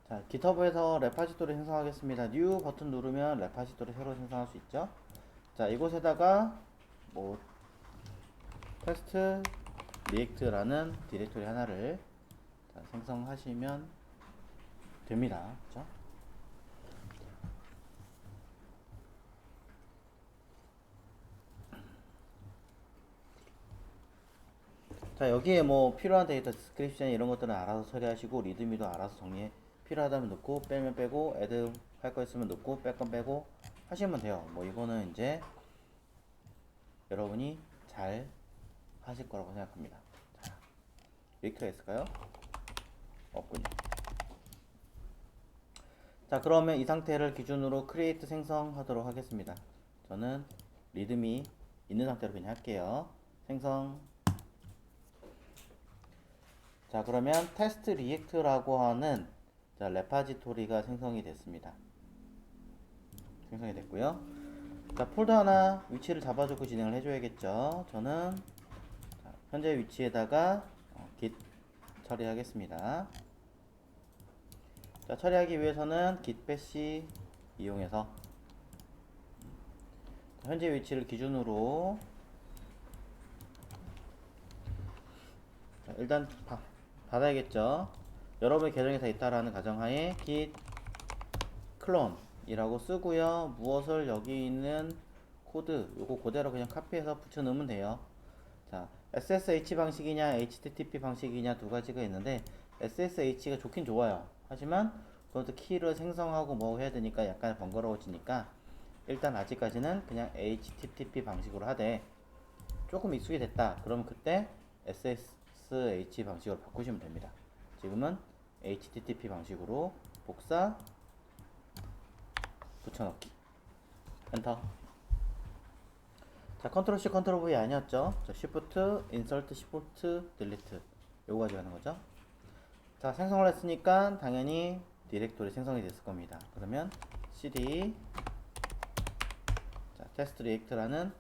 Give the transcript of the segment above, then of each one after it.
자, GitHub에서 레파지토리 생성하겠습니다. New 버튼 누르면 레파지토리 새로 생성할 수 있죠. 자, 이곳에다가 뭐 테스트 리액트라는 디렉토리 하나를 생성하시면 됩니다. 그렇죠? 자, 여기에 뭐 필요한 데이터 디스크립션 이런 것들은 알아서 처리하시고 리드미도 알아서 정리해 필요하다면 넣고 빼면 빼고 애드 할 거 있으면 넣고 뺄 건 빼고 하시면 돼요. 뭐 이거는 이제 여러분이 잘 하실 거라고 생각합니다. 자, 리액트가 있을까요? 없군요. 자, 그러면 이 상태를 기준으로 크리에이트 생성하도록 하겠습니다. 저는 리드미 있는 상태로 그냥 할게요. 생성. 자, 그러면 테스트 리액트라고 하는 자, 레파지토리가 생성이 됐습니다. 생성이 됐고요. 자, 폴더 하나 위치를 잡아주고 진행을 해줘야겠죠. 저는 자, 현재 위치에다가 git 처리하겠습니다. 자, 처리하기 위해서는 git bash 이용해서 현재 위치를 기준으로 자, 일단 받아야겠죠. 여러분의 계정에 다 있다라는 가정하에 git clone 이라고 쓰고요. 무엇을 여기 있는 코드 요거 그대로 그냥 카피해서 붙여 넣으면 돼요. 자, SSH 방식이냐 HTTP 방식이냐 두 가지가 있는데 SSH가 좋긴 좋아요. 하지만 그것도 키를 생성하고 뭐 해야 되니까 약간 번거로워지니까 일단 아직까지는 그냥 HTTP 방식으로 하되 조금 익숙이 됐다 그러면 그때 SSH 방식으로 바꾸시면 됩니다. 지금은 HTTP 방식으로 복사 붙여넣기 엔터. 자, 컨트롤 C 컨트롤 V 아니었죠. 자, Shift 인서트 Shift 딜리트 요거 가지고 하는 거죠. 자, 생성을 했으니까 당연히 디렉토리 생성이 됐을 겁니다. 그러면 cd 자, 테스트 리액트라는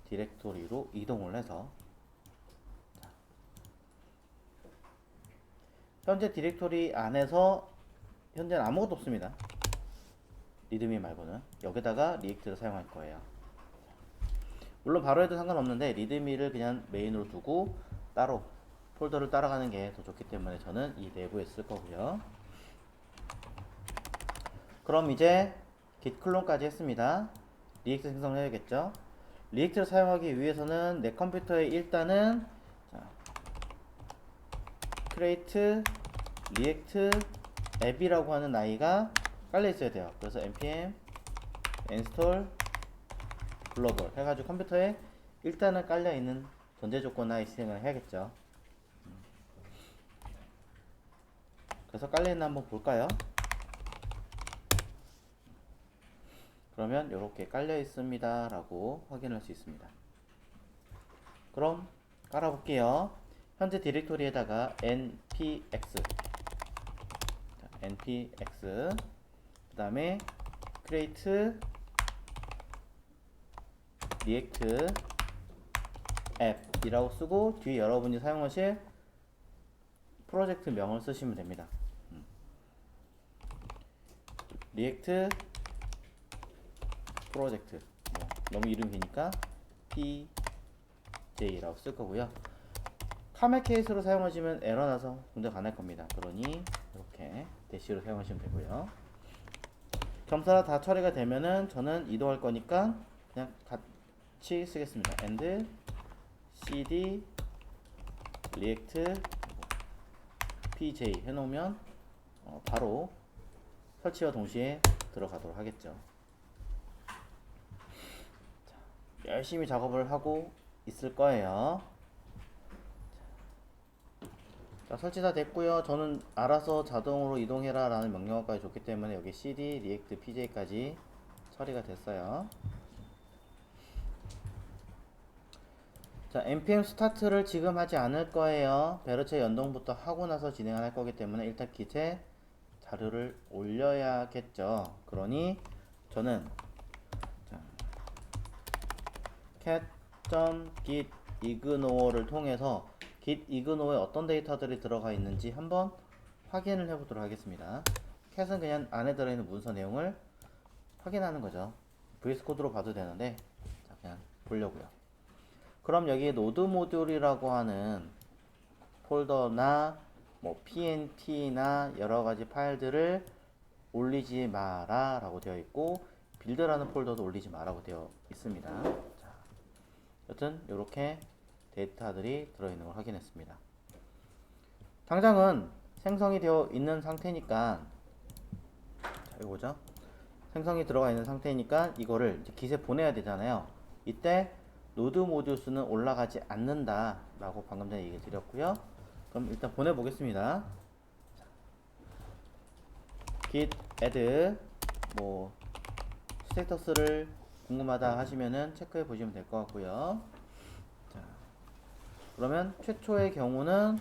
디렉토리로 이동을 해서 자, 현재 디렉토리 안에서 현재는 아무것도 없습니다. 리드미 말고는 여기다가 리액트를 사용할 거예요. 물론 바로 해도 상관없는데 리드미를 그냥 메인으로 두고 따로 폴더를 따라가는 게 더 좋기 때문에 저는 이 내부에 쓸 거고요. 그럼 이제 git 클론까지 했습니다. 리액트 생성을 해야겠죠. 리액트를 사용하기 위해서는 내 컴퓨터에 일단은 자, create react app이라고 하는 아이가 깔려 있어야 돼요. 그래서 npm install global 해가지고 컴퓨터에 일단은 깔려 있는 전제 조건 하에 실행을 해야겠죠. 그래서 깔려 있나 한번 볼까요? 그러면 이렇게 깔려 있습니다 라고 확인할 수 있습니다. 그럼 깔아 볼게요. 현재 디렉토리에다가 npx 그 다음에 create react app 이라고 쓰고 뒤에 여러분이 사용하실 프로젝트 명을 쓰시면 됩니다. 리액트 프로젝트 뭐 너무 이름이 기니까 pj라고 쓸 거고요. 카멜 케이스로 사용하시면 에러 나서 공작 안 할 겁니다. 그러니 이렇게 대시로 사용하시면 되고요. 겸사라 다 처리가 되면은 저는 이동할 거니까 그냥 같이 쓰겠습니다. and cd react pj 해놓으면 바로 설치와 동시에 들어가도록 하겠죠. 자, 열심히 작업을 하고 있을 거예요. 자, 설치 다 됐고요. 저는 알아서 자동으로 이동해라 라는 명령어까지 줬기 때문에 여기 cd react pj까지 처리가 됐어요. 자, npm 스타트를 지금 하지 않을 거예요. 베르체 연동부터 하고 나서 진행할 거기 때문에 일단 git에 자료를 올려야겠죠. 그러니 저는 cat.git ignore 통해서 git ignore에 어떤 데이터들이 들어가 있는지 한번 확인을 해 보도록 하겠습니다. 캣은 그냥 안에 들어있는 문서 내용을 확인하는 거죠. VS 코드로 봐도 되는데 자, 그냥 보려고요. 그럼 여기에 노드 모듈이라고 하는 폴더나 뭐 PNP나 여러 가지 파일들을 올리지 마라 라고 되어 있고, 빌드라는 폴더도 올리지 마라고 되어 있습니다. 자, 여튼 이렇게 데이터들이 들어있는 걸 확인했습니다. 당장은 생성이 되어 있는 상태니까, 자, 이거죠. 생성이 들어가 있는 상태니까 이거를 이제 깃에 보내야 되잖아요. 이때 노드 모듈 수는 올라가지 않는다 라고 방금 전에 얘기 드렸고요. 그럼 일단 보내보겠습니다. git add 뭐 스테이터스를 궁금하다 하시면은 체크해 보시면 될 것 같고요. 자, 그러면 최초의 경우는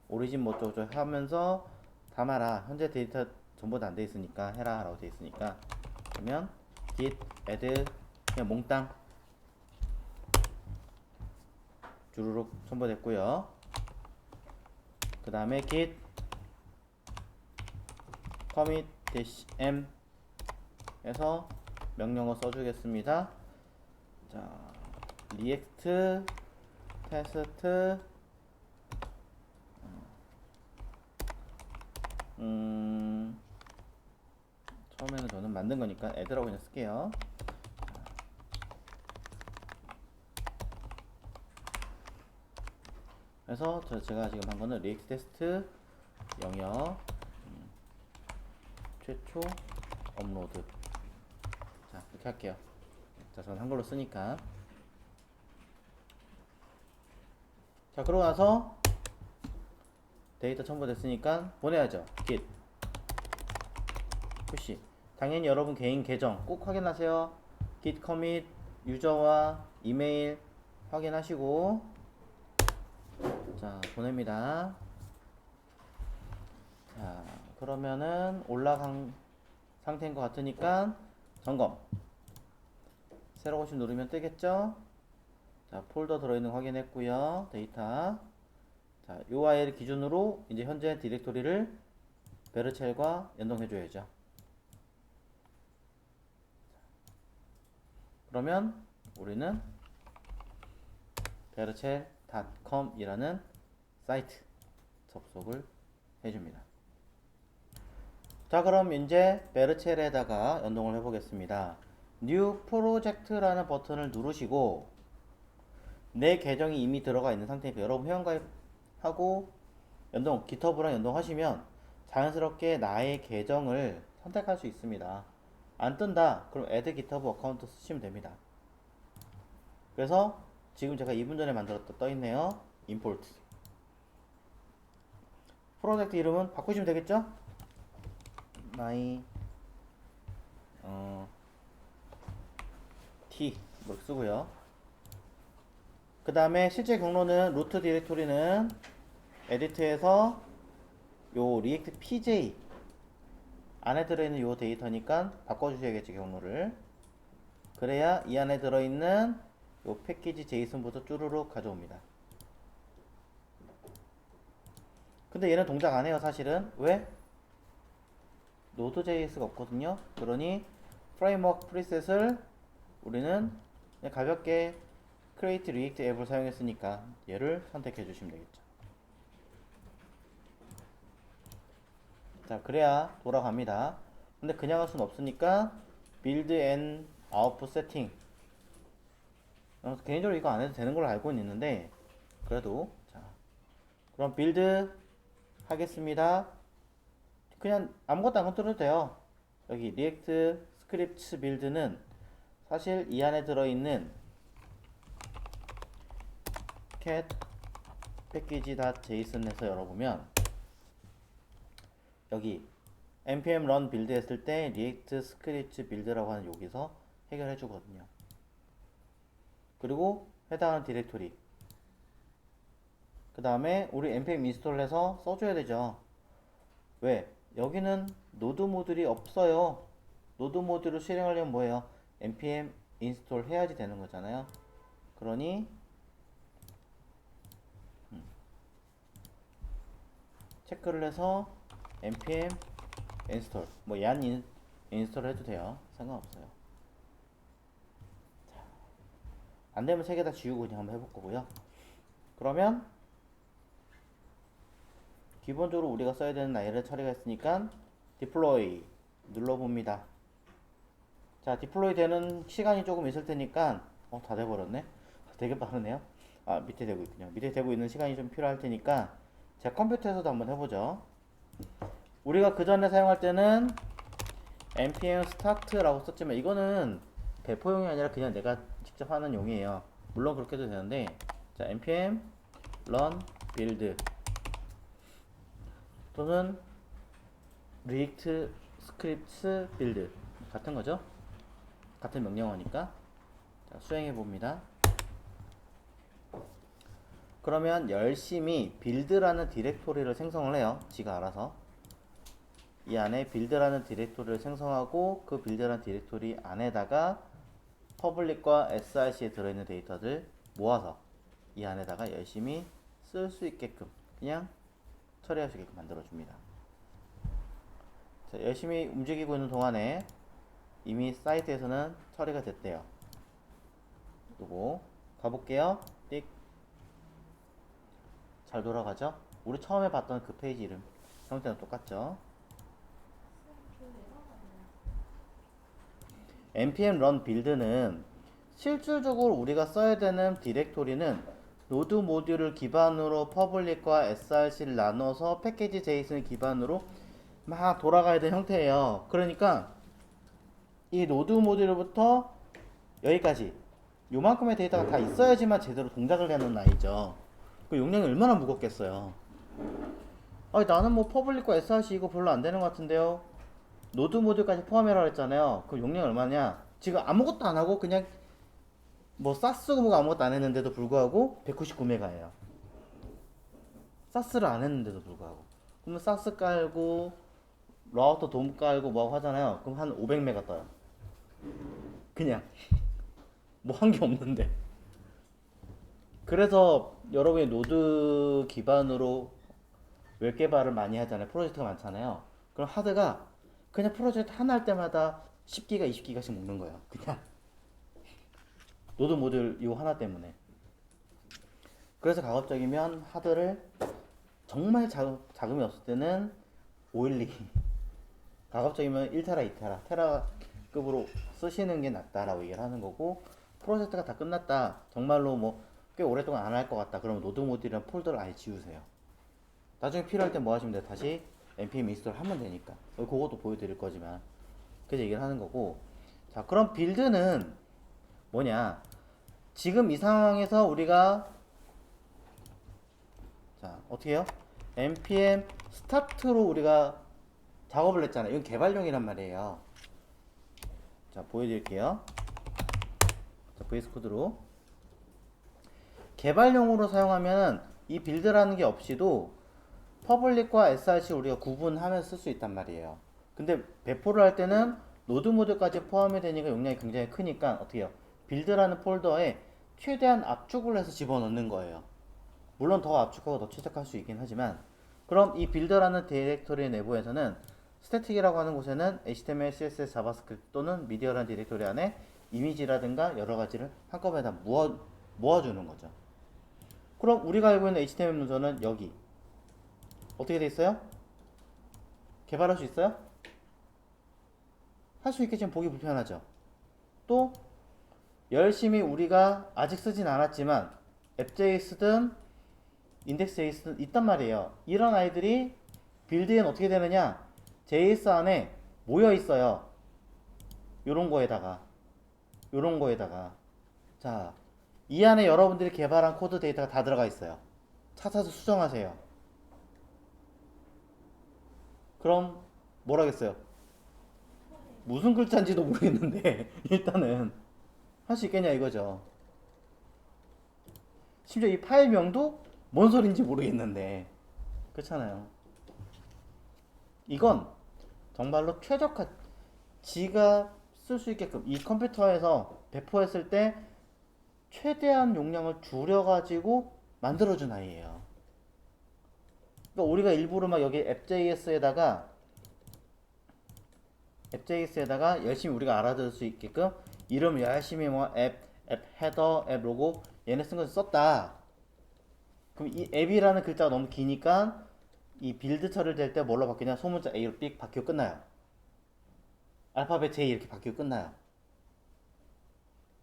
오리진 뭐 어쩌고 하면서 담아라. 현재 데이터 전부 다 안 돼 있으니까 해라 라고 돼 있으니까, 그러면 git add 그냥 몽땅 주르륵 첨부됐고요. 그 다음에 git commit-m 해서 명령어 써주겠습니다. 자, react test 처음에는 저는 만든 거니까 add라고 그냥 쓸게요. 그래서 제가 지금 한 거는 react test 영역 최초 업로드. 자, 이렇게 할게요. 자, 저는 한글로 쓰니까. 자, 그러고 나서 데이터 첨부됐으니까 보내야죠. git push. 당연히 여러분 개인 계정 꼭 확인하세요. git commit 유저와 이메일 확인하시고, 자, 보냅니다. 자, 그러면은 올라간 상태인 것 같으니까 점검. 새로 오신 누르면 뜨겠죠? 자, 폴더 들어있는 거 확인했고요. 데이터. 자, URL 기준으로 이제 현재 디렉토리를 베르첼과 연동해줘야죠. 그러면 우리는 베르첼.com 이라는 사이트 접속을 해줍니다. 자, 그럼 이제 베르첼에다가 연동을 해보겠습니다. New Project라는 버튼을 누르시고, 내 계정이 이미 들어가 있는 상태니까 여러분 회원가입하고 연동, GitHub랑 연동하시면 자연스럽게 나의 계정을 선택할 수 있습니다. 안 뜬다? 그럼 Add GitHub 어카운트 쓰시면 됩니다. 그래서 지금 제가 2분 전에 만들었던 떠있네요. Import. 프로젝트 이름은 바꾸시면 되겠죠? my t 이렇게 쓰고요. 그 다음에 실제 경로는 루트 디렉토리는 에디트에서 요 리액트 pj 안에 들어있는 요 데이터니까 바꿔주셔야겠지, 경로를. 그래야 이 안에 들어있는 요 패키지 제이슨부터 쭈루룩 가져옵니다. 근데 얘는 동작 안 해요, 사실은. 왜? 노드.js가 없거든요. 그러니 프레임워크 프리셋을 우리는 그냥 가볍게 create react 앱을 사용했으니까 얘를 선택해 주시면 되겠죠. 자, 그래야 돌아갑니다. 근데 그냥 할 수는 없으니까 build and output setting. 개인적으로 이거 안 해도 되는 걸로 알고 있는데, 그래도 자, 그럼 build 하겠습니다. 그냥 아무것도 안 건드려도 돼요. 여기 리액트 스크립트 빌드는 사실 이 안에 들어있는 cat package.json에서 열어보면 여기 npm run 빌드 했을 때 리액트 스크립트 빌드라고 하는 여기서 해결해 주거든요. 그리고 해당하는 디렉토리, 그 다음에 우리 npm 인스톨 해서 써줘야 되죠. 왜? 여기는 노드 모듈이 없어요. 노드 모듈을 실행하려면 뭐예요? npm 인스톨 해야지 되는 거잖아요. 그러니 체크를 해서 npm 인스톨 뭐 야한 인스톨 해도 돼요. 상관없어요. 안되면 3개 다 지우고 그냥 한번 해볼 거고요. 그러면 기본적으로 우리가 써야 되는 아이를 처리가 있으니까 디플로이 눌러봅니다. 자, 디플로이 되는 시간이 조금 있을 테니까 다 돼버렸네. 되게 빠르네요. 아, 밑에 되고 있군요. 밑에 되고 있는 시간이 좀 필요할 테니까 제가 컴퓨터에서도 한번 해보죠. 우리가 그 전에 사용할 때는 npm start라고 썼지만 이거는 배포용이 아니라 그냥 내가 직접 하는 용이에요. 물론 그렇게 해도 되는데, 자, npm run build 또는 react scripts build 같은 거죠. 같은 명령어니까. 자, 수행해 봅니다. 그러면 열심히 build라는 디렉토리를 생성을 해요. 지가 알아서. 이 안에 build라는 디렉토리를 생성하고 그 build라는 디렉토리 안에다가 public과 src에 들어있는 데이터들 모아서 이 안에다가 열심히 쓸 수 있게끔 그냥 처리할 수 있게끔 만들어줍니다. 자, 열심히 움직이고 있는 동안에 이미 사이트에서는 처리가 됐대요. 요거 가볼게요. 띡. 잘 돌아가죠? 우리 처음에 봤던 그 페이지 이름 형태는 똑같죠? npm run build는 실질적으로 우리가 써야 되는 디렉토리는 노드 모듈을 기반으로 퍼블릭과 src를 나눠서 패키지 제이슨을 기반으로 막 돌아가야 되는 형태예요. 그러니까 이 노드 모듈부터 여기까지 요만큼의 데이터가 다 있어야지만 제대로 동작을 하는 아이죠. 그 용량이 얼마나 무겁겠어요. 아니, 나는 뭐 퍼블릭과 src 이거 별로 안 되는 것 같은데요. 노드 모듈까지 포함해라 했잖아요. 그 용량이 얼마냐? 지금 아무것도 안 하고 그냥 뭐 사스고 뭐가 아무것도 안 했는데도 불구하고 199메가예요. 사스를 안 했는데도 불구하고. 그러면 사스 깔고 라우터 돔 깔고 뭐 하잖아요. 그럼 한 500메가 떠요. 그냥 뭐 한 게 없는데. 그래서 여러분이 노드 기반으로 웹 개발을 많이 하잖아요. 프로젝트가 많잖아요. 그럼 하드가 그냥 프로젝트 하나 할 때마다 10기가 20기가씩 먹는 거예요. 그냥 노드 모듈 이거 하나 때문에. 그래서 가급적이면 하드를 정말 자금이 없을 때는 512 가급적이면 1테라 2테라 테라급으로 쓰시는 게 낫다라고 얘기를 하는 거고, 프로젝트가 다 끝났다 정말로 뭐 꽤 오랫동안 안 할 것 같다 그러면 노드 모듈이랑 폴더를 아예 지우세요. 나중에 필요할 때 뭐 하시면 돼요? 다시 npm 인스톨 하면 되니까. 그것도 보여드릴 거지만 그래서 얘기를 하는 거고. 자, 그럼 빌드는 뭐냐? 지금 이 상황에서 우리가 자, 어떻게 해요? npm 스타트로 우리가 작업을 했잖아요. 이건 개발용이란 말이에요. 자, 보여드릴게요. 자, VS 코드로 개발용으로 사용하면 이 빌드라는 게 없이도 퍼블릭과 src 우리가 구분하면서 쓸 수 있단 말이에요. 근데 배포를 할 때는 노드 모드까지 포함이 되니까 용량이 굉장히 크니까 어떻게 해요? 빌드라는 폴더에 최대한 압축을 해서 집어넣는 거예요. 물론 더 압축하고 더 최적화할 수 있긴 하지만, 그럼 이 빌드라는 디렉토리 내부에서는 스태틱이라고 하는 곳에는 HTML, CSS, 자바스크립트 또는 미디어라는 디렉토리 안에 이미지라든가 여러 가지를 한꺼번에 다 모아주는 거죠. 그럼 우리가 알고 있는 HTML 문서는 여기 어떻게 돼 있어요? 개발할 수 있어요? 할 수 있겠지만 보기 불편하죠. 또 열심히 우리가 아직 쓰진 않았지만 앱JS든 인덱스JS든 있단 말이에요. 이런 아이들이 빌드엔 어떻게 되느냐? JS 안에 모여 있어요. 요런 거에다가 자, 이 안에 여러분들이 개발한 코드 데이터가 다 들어가 있어요. 찾아서 수정하세요. 그럼 뭐라겠어요? 무슨 글자인지도 모르겠는데 일단은 할 수 있겠냐 이거죠. 심지어 이 파일명도 뭔 소린지 모르겠는데, 그렇잖아요. 이건 정말로 최적화, 지가 쓸 수 있게끔 이 컴퓨터에서 배포했을 때 최대한 용량을 줄여가지고 만들어준 아이예요. 그러니까 우리가 일부러 막 여기 앱JS에다가 앱.js에다가 열심히 우리가 알아들을 수 있게끔 이름 열심히 뭐 앱 헤더, 앱 로고 얘네 쓴 거 썼다. 그럼 이 앱이라는 글자가 너무 기니까 이 빌드 처리될 때 뭘로 바뀌냐? 소문자 A로 삑 바뀌고 끝나요. 알파벳 J 이렇게 바뀌고 끝나요.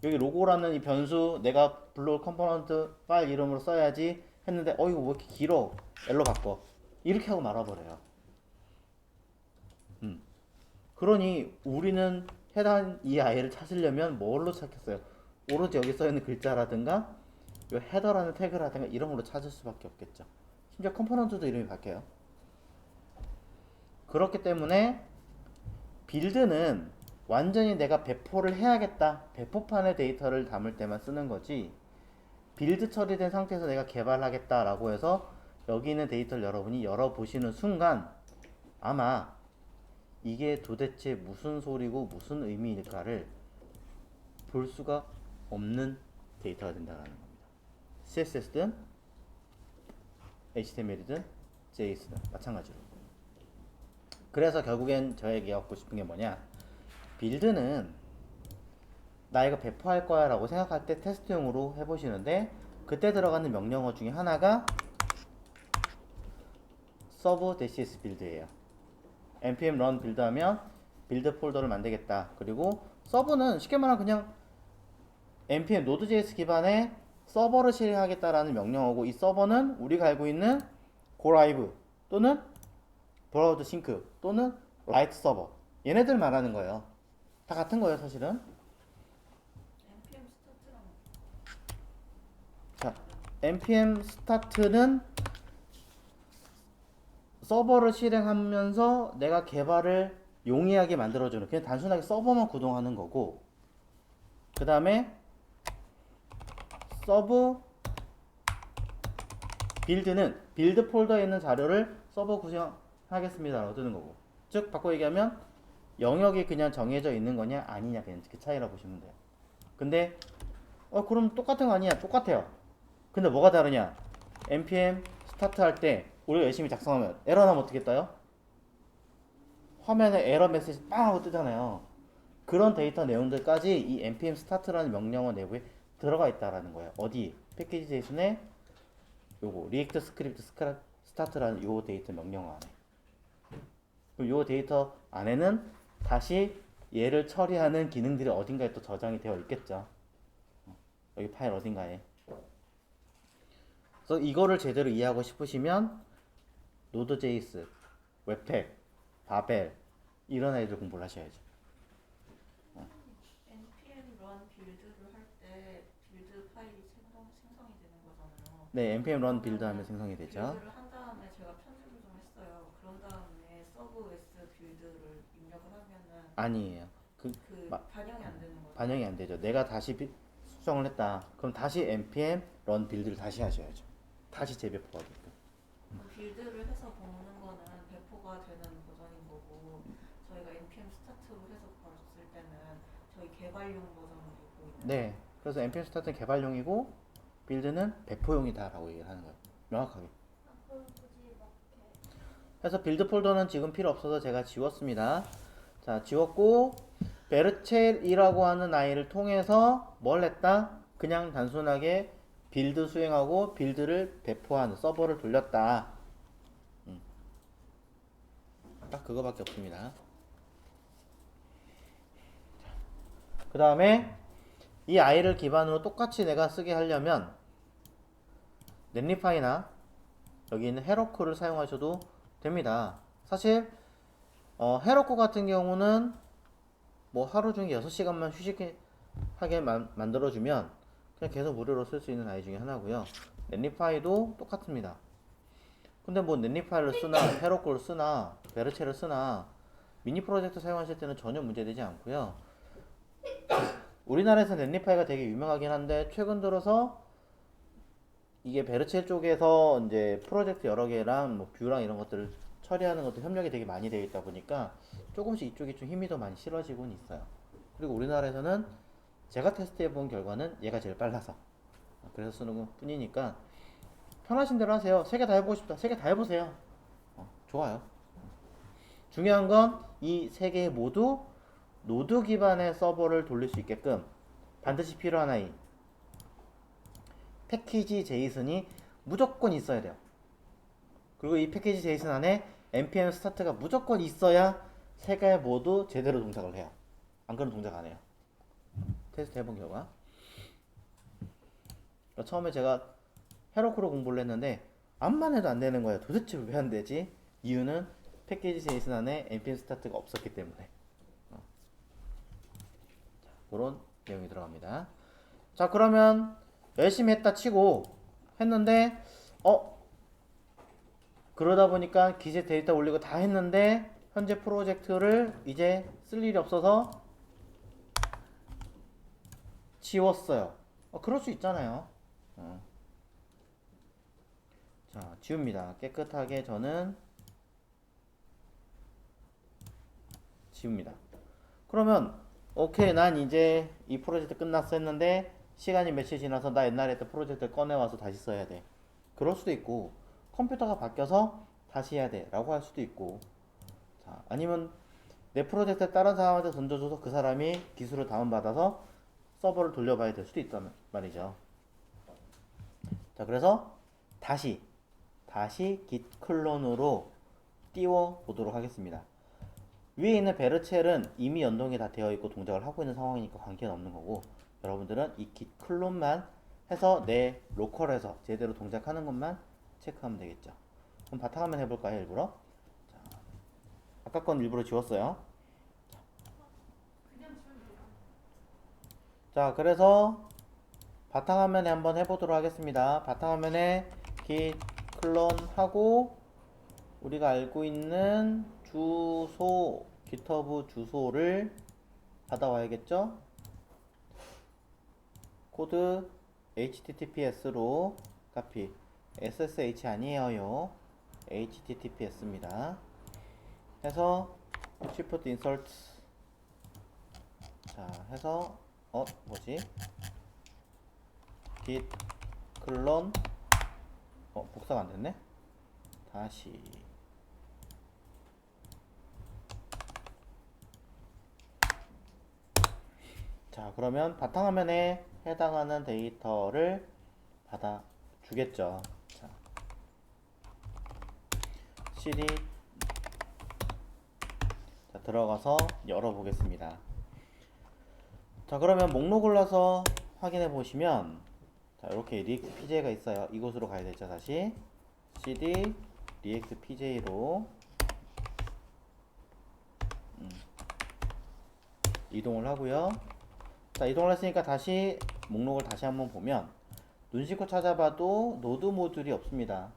여기 로고라는 이 변수 내가 불러올 컴포넌트 파일 이름으로 써야지 했는데 이거 왜 이렇게 길어? L로 바꿔. 이렇게 하고 말아버려요. 그러니 우리는 해당 이 아이를 찾으려면 뭘로 찾겠어요? 오로지 여기 써있는 글자라든가 이 헤더라는 태그라든가 이런 걸로 찾을 수밖에 없겠죠. 심지어 컴포넌트도 이름이 바뀌어요. 그렇기 때문에 빌드는 완전히 내가 배포를 해야겠다. 배포판의 데이터를 담을 때만 쓰는 거지. 빌드 처리된 상태에서 내가 개발하겠다라고 해서 여기 있는 데이터를 여러분이 열어보시는 순간 아마 이게 도대체 무슨 소리고 무슨 의미일까를 볼 수가 없는 데이터가 된다는 겁니다. CSS든 HTML이든 JS든 마찬가지로. 그래서 결국엔 저에게 갖고 싶은 게 뭐냐? 빌드는 나 이거 배포할 거야 라고 생각할 때 테스트용으로 해보시는데 그때 들어가는 명령어 중에 하나가 serve-s 빌드예요. npm run 빌드 하면 빌드 폴더를 만들겠다. 그리고 서버는 쉽게 말하면 그냥 npm node.js 기반의 서버를 실행하겠다라는 명령어고 이 서버는 우리가 알고 있는 고라이브 또는 브라우저 싱크 또는 라이트 서버 얘네들 말하는 거예요. 다 같은 거예요 사실은. npm 스타트랑 자, npm 스타트는 서버를 실행하면서 내가 개발을 용이하게 만들어주는 그냥 단순하게 서버만 구동하는 거고 그 다음에 서브 빌드는 빌드 폴더에 있는 자료를 서버 구성하겠습니다 라고 뜨는 거고 즉 바꿔 얘기하면 영역이 그냥 정해져 있는 거냐 아니냐 그냥 그 차이라고 보시면 돼요. 근데 그럼 똑같은 거 아니야? 똑같아요. 근데 뭐가 다르냐? npm 스타트 할 때 우리가 열심히 작성하면 에러 나면 어떻게 떠요? 화면에 에러 메시지 빵 하고 뜨잖아요. 그런 데이터 내용들까지 이 npm start라는 명령어 내부에 들어가 있다라는 거예요. 어디? 패키지 제이슨에 요거 리액트 스크립트 스타트라는 요 데이터 명령어 안에. 그럼 요 데이터 안에는 다시 얘를 처리하는 기능들이 어딘가에 또 저장이 되어 있겠죠. 여기 파일 어딘가에. 그래서 이거를 제대로 이해하고 싶으시면 노드.js, 웹팩, 바벨 이런 애들 공부를 하셔야죠. npm run 빌드를 할 때 빌드 파일이 생성이 되는 거잖아요. 네, npm run 빌드 하면 생성이 되죠. 빌드를 한 다음에 제가 편집을 좀 했어요. 그런 다음에 serve-s 빌드를 입력을 하면은 아니에요. 반영이 안 되는 거예요. 반영이 안 되죠. 내가 다시 수정을 했다. 그럼 다시 npm run 빌드를 다시 하셔야죠. 다시 재배포가 되게끔. 빌드를 해서 보는 거는 배포가 되는 버전인 거고 저희가 npm 스타트로 해서 봤을 때는 저희 개발용 버전을 보고 있는 네. 그래서 npm 스타트는 개발용이고 빌드는 배포용이다라고 얘기를 하는 거예요. 명확하게. 그래서 빌드 폴더는 지금 필요 없어서 제가 지웠습니다. 자, 지웠고 베르첼이라고 하는 아이를 통해서 뭘 했다? 그냥 단순하게 빌드 수행하고 빌드를 배포하는 서버를 돌렸다. 딱 그거밖에 없습니다. 그 다음에 이 아이를 기반으로 똑같이 내가 쓰게 하려면 넷리파이나 여기 있는 헤로크를 사용하셔도 됩니다. 사실 헤로크 같은 경우는 뭐 하루 중에 6시간만 휴식하게 만들어주면 그냥 계속 무료로 쓸 수 있는 아이 중에 하나고요. 넷리파이도 똑같습니다. 근데 뭐 넷리파이를 쓰나 헤로크를 쓰나 베르체를 쓰나 미니 프로젝트 사용하실 때는 전혀 문제되지 않고요. 우리나라에서 넷리파이가 되게 유명하긴 한데 최근 들어서 이게 베르첼 쪽에서 이제 프로젝트 여러 개랑 뭐 뷰랑 이런 것들을 처리하는 것도 협력이 되게 많이 되어 있다 보니까 조금씩 이쪽이 좀 힘이 더 많이 실어지고는 있어요. 그리고 우리나라에서는 제가 테스트해 본 결과는 얘가 제일 빨라서 그래서 쓰는 것 뿐이니까 편하신 대로 하세요. 3개 다 해보고 싶다. 3개 다 해보세요. 좋아요. 중요한 건 이 세 개 모두 노드 기반의 서버를 돌릴 수 있게끔 반드시 필요한 아이 패키지 제이슨이 무조건 있어야 돼요. 그리고 이 패키지 제이슨 안에 npm 스타트가 무조건 있어야 세 개 모두 제대로 동작을 해요. 안 그러면 동작 안 해요. 테스트 해본 결과. 처음에 제가 헤로크로 공부를 했는데 암만 해도 안 되는 거예요. 도대체 왜 안 되지? 이유는 패키지 제이슨 안에 npm 스타트가 없었기 때문에. 그런 내용이 들어갑니다. 자, 그러면 열심히 했다 치고 했는데 그러다 보니까 기재 데이터 올리고 다 했는데 현재 프로젝트를 이제 쓸 일이 없어서 지웠어요. 그럴 수 있잖아요. 자, 지웁니다. 깨끗하게 저는 지웁니다. 그러면 오케이, 난 이제 이 프로젝트 끝났어 했는데 시간이 며칠 지나서 나 옛날에 했던 프로젝트를 꺼내와서 다시 써야 돼. 그럴 수도 있고 컴퓨터가 바뀌어서 다시 해야 돼 라고 할 수도 있고, 자, 아니면 내 프로젝트를 다른 사람한테 던져줘서 그 사람이 기술을 다운받아서 서버를 돌려봐야 될 수도 있단 말이죠. 자, 그래서 다시 git 클론으로 띄워 보도록 하겠습니다. 위에 있는 베르첼은 이미 연동이 다 되어 있고 동작을 하고 있는 상황이니까 관계는 없는 거고, 여러분들은 이 git 클론만 해서 내 로컬에서 제대로 동작하는 것만 체크하면 되겠죠. 그럼 바탕화면 해볼까요? 일부러. 자, 아까 건 일부러 지웠어요. 자, 그래서 바탕화면에 한번 해보도록 하겠습니다. 바탕화면에 git 클론 하고 우리가 알고 있는 주소, GitHub 주소를 받아와야겠죠? 코드 https로 카피, ssh 아니에요. https입니다. 해서 shift insert, 자, 해서 뭐지? git 클론, 복사가 안 됐네. 다시. 자, 그러면 바탕화면에 해당하는 데이터를 받아 주겠죠. 자, cd, 자, 들어가서 열어보겠습니다. 자, 그러면 목록을 넣어서 확인해 보시면, 자, 이렇게 리액트 pj가 있어요. 이곳으로 가야 되죠. 다시 cd 리액트 pj로 이동을 하고요. 자, 이동을 했으니까 다시 목록을 다시 한번 보면 눈 씻고 찾아봐도 노드 모듈이 없습니다.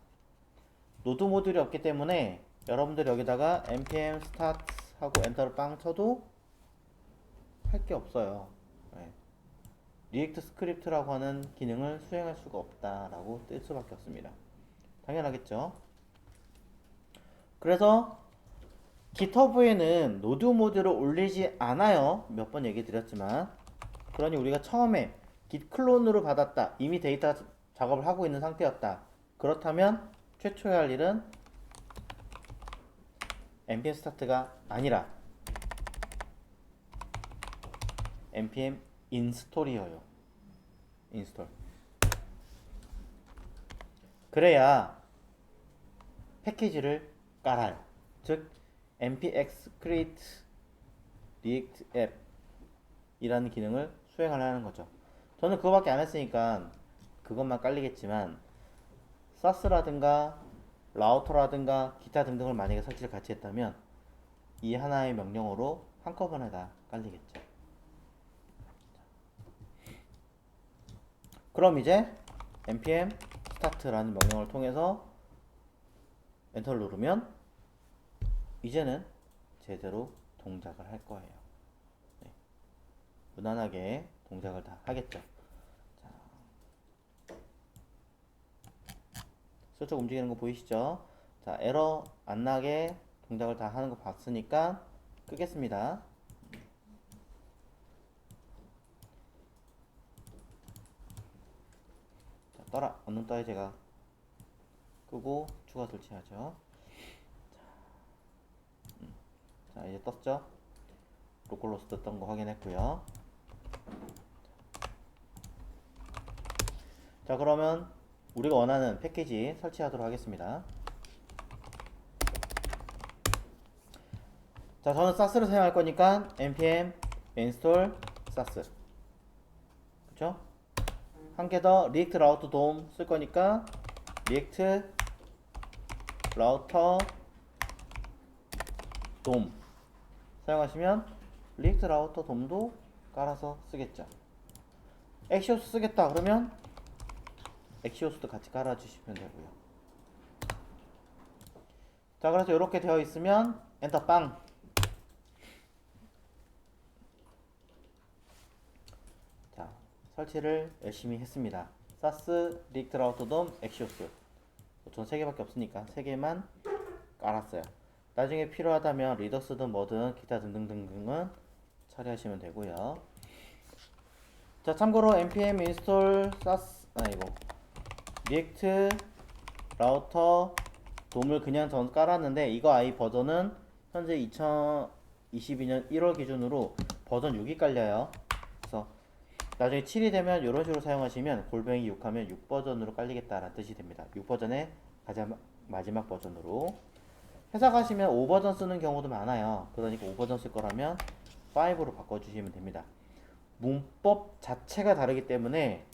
노드 모듈이 없기 때문에 여러분들 여기다가 npm start 하고 엔터를 빵 쳐도 할 게 없어요. 네. 리액트 스크립트라고 하는 기능을 수행할 수가 없다라고 뜰 수밖에 없습니다. 당연하겠죠. 그래서 GitHub에는 노드 모듈을 올리지 않아요. 몇 번 얘기 드렸지만. 그러니 우리가 처음에 git 클론으로 받았다, 이미 데이터 작업을 하고 있는 상태였다, 그렇다면 최초에 할 일은 npm 스타트가 아니라 npm 인스톨이에요. 인스톨. 그래야 패키지를 깔아요. 즉 npx create react app 이라는 기능을 수행하려는 거죠. 저는 그거밖에 안 했으니까 그것만 깔리겠지만, 사스라든가 라우터라든가 기타 등등을 만약에 설치를 같이 했다면 이 하나의 명령어로 한꺼번에 다 깔리겠죠. 그럼 이제 npm start라는 명령어를 통해서 엔터를 누르면 이제는 제대로 동작을 할 거예요. 네. 무난하게 동작을 다 하겠죠. 자, 슬쩍 움직이는 거 보이시죠? 자, 에러 안 나게 동작을 다 하는 거 봤으니까 끄겠습니다. 자, 떠라. 언능 따위 제가 끄고 추가 설치하죠. 자, 자, 이제 떴죠? 로컬로스트 떴던 거 확인했고요. 자, 그러면 우리가 원하는 패키지 설치하도록 하겠습니다. 자, 저는 사스를 사용할 거니까 npm install sas. 그쵸? 한 개 더 리액트 라우터 돔 쓸 거니까 리액트 라우터 돔 사용하시면 리액트 라우터 돔도 깔아서 쓰겠죠. 엑시오스 쓰겠다 그러면 엑시오스도 같이 깔아주시면 되고요. 자, 그래서 이렇게 되어 있으면 엔터 빵. 자, 설치를 열심히 했습니다. 사스, 리액트 라우터 돔, 엑시오스. 전 3개밖에 없으니까 3개만 깔았어요. 나중에 필요하다면 리덕스든 뭐든 기타 등등등등은 처리하시면 되고요. 자, 참고로 npm install sas 리액트 라우터 돔을 그냥 전 깔았는데 이거 아이 버전은 현재 2022년 1월 기준으로 버전 6이 깔려요. 그래서 나중에 7이 되면 이런 식으로 사용하시면 골뱅이 6하면 6버전으로 깔리겠다라는 뜻이 됩니다. 6버전의 가장 마지막 버전으로. 회사 가시면 5버전 쓰는 경우도 많아요. 그러니까 5버전 쓸 거라면 5로 바꿔주시면 됩니다. 문법 자체가 다르기 때문에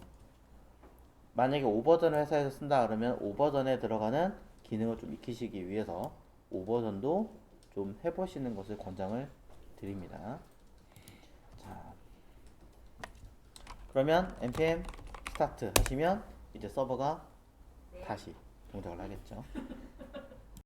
만약에 5버전을 회사에서 쓴다 그러면 5버전에 들어가는 기능을 좀 익히시기 위해서 5버전도 좀 해보시는 것을 권장을 드립니다. 자, 그러면 npm start 하시면 이제 서버가 네. 다시 동작을 하겠죠.